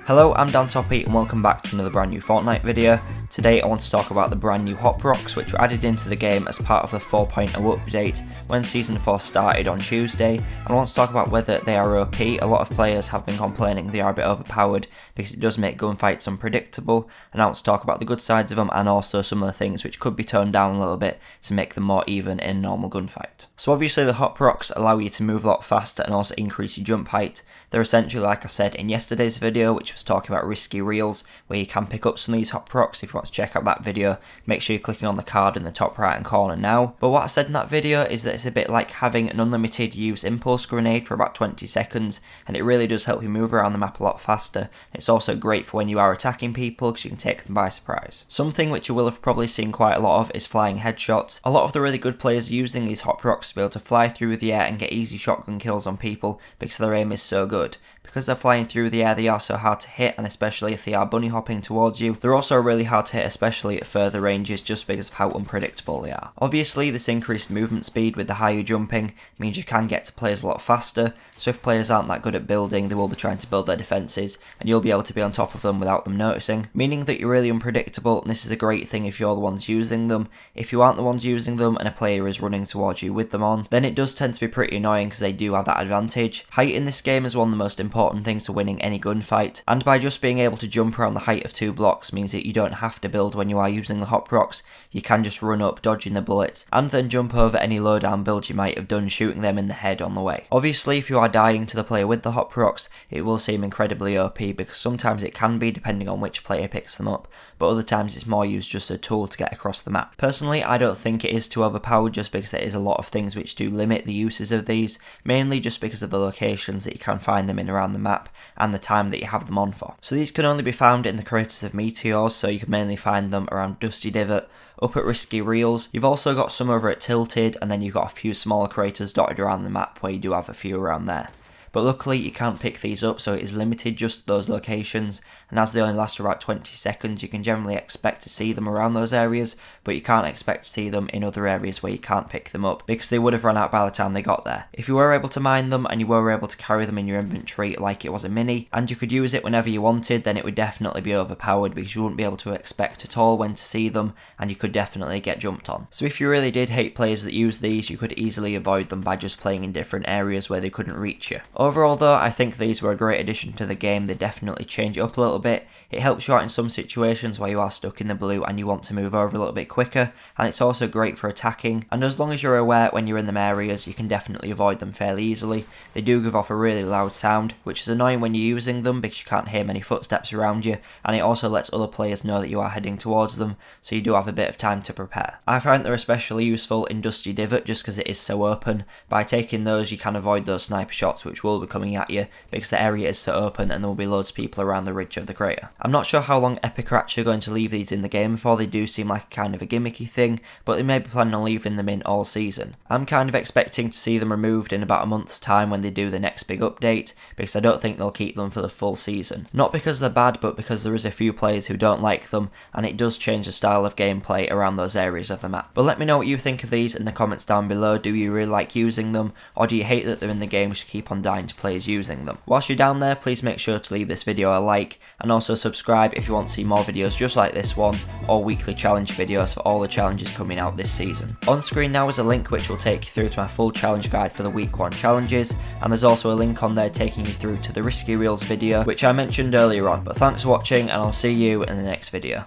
Hello, I'm Dan Toppy and welcome back to another brand new Fortnite video. Today I want to talk about the brand new Hop Rocks which were added into the game as part of the 4.0 update when Season 4 started on Tuesday, and I want to talk about whether they are OP. A lot of players have been complaining they are a bit overpowered because it does make gunfights unpredictable, and I want to talk about the good sides of them and also some of the things which could be toned down a little bit to make them more even in a normal gunfight. So obviously the Hop Rocks allow you to move a lot faster and also increase your jump height. They're essentially, like I said in yesterday's video, which was talking about risky reels, where you can pick up some of these Hop Rocks. If you want to check out that video, make sure you're clicking on the card in the top right hand corner now. But what I said in that video is that it's a bit like having an unlimited use impulse grenade for about 20 seconds, and it really does help you move around the map a lot faster. It's also great for when you are attacking people because you can take them by surprise. Something which you will have probably seen quite a lot of is flying headshots. A lot of the really good players using these Hop Rocks to be able to fly through the air and get easy shotgun kills on people because their aim is so good. Because they're flying through the air, they are so hard to hit, and especially if they are bunny hopping towards you, they're also really hard to hit, especially at further ranges, just because of how unpredictable they are. Obviously, this increased movement speed with the higher jumping means you can get to players a lot faster, so if players aren't that good at building, they will be trying to build their defences, and you'll be able to be on top of them without them noticing, meaning that you're really unpredictable, and this is a great thing if you're the ones using them. If you aren't the ones using them, and a player is running towards you with them on, then it does tend to be pretty annoying because they do have that advantage. Height in this game is one of the most important things to winning any gunfight, and by just being able to jump around the height of 2 blocks means that you don't have to build when you are using the Hop Rocks. You can just run up, dodging the bullets, and then jump over any low down builds you might have done, shooting them in the head on the way. Obviously, if you are dying to the player with the Hop Rocks, it will seem incredibly OP because sometimes it can be depending on which player picks them up, but other times it's more used just as a tool to get across the map. Personally, I don't think it is too overpowered just because there is a lot of things which do limit the uses of these, mainly just because of the locations that you can find them in around the map and the time that you have them on for. So these can only be found in the craters of meteors, so you can mainly find them around Dusty Divot, up at Risky Reels. You've also got some over at Tilted, and then you've got a few smaller craters dotted around the map where you do have a few around there. But luckily you can't pick these up, so it is limited just to those locations, and as they only last for about 20 seconds, you can generally expect to see them around those areas, but you can't expect to see them in other areas where you can't pick them up, because they would have run out by the time they got there. If you were able to mine them, and you were able to carry them in your inventory like it was a mini, and you could use it whenever you wanted, then it would definitely be overpowered, because you wouldn't be able to expect at all when to see them, and you could definitely get jumped on. So if you really did hate players that use these, you could easily avoid them by just playing in different areas where they couldn't reach you. Overall though, I think these were a great addition to the game. They definitely change it up a little bit. It helps you out in some situations where you are stuck in the blue and you want to move over a little bit quicker, and it's also great for attacking, and as long as you're aware when you're in them areas, you can definitely avoid them fairly easily. They do give off a really loud sound, which is annoying when you're using them because you can't hear many footsteps around you, and it also lets other players know that you are heading towards them, so you do have a bit of time to prepare. I find they're especially useful in Dusty Divot just because it is so open. By taking those, you can avoid those sniper shots which will be coming at you because the area is so open and there will be loads of people around the ridge of the crater. I'm not sure how long Epic are actually going to leave these in the game for. They do seem like a kind of a gimmicky thing, but they may be planning on leaving them in all season. I'm kind of expecting to see them removed in about a month's time when they do the next big update, because I don't think they'll keep them for the full season. Not because they're bad, but because there is a few players who don't like them, and it does change the style of gameplay around those areas of the map. But let me know what you think of these in the comments down below. Do you really like using them, or do you hate that they're in the game so you keep on dying to players using them? Whilst you're down there, please make sure to leave this video a like, and also subscribe if you want to see more videos just like this one, or weekly challenge videos for all the challenges coming out this season. On screen now is a link which will take you through to my full challenge guide for the week 1 challenges, and there's also a link on there taking you through to the Risky Reels video which I mentioned earlier on. But thanks for watching, and I'll see you in the next video.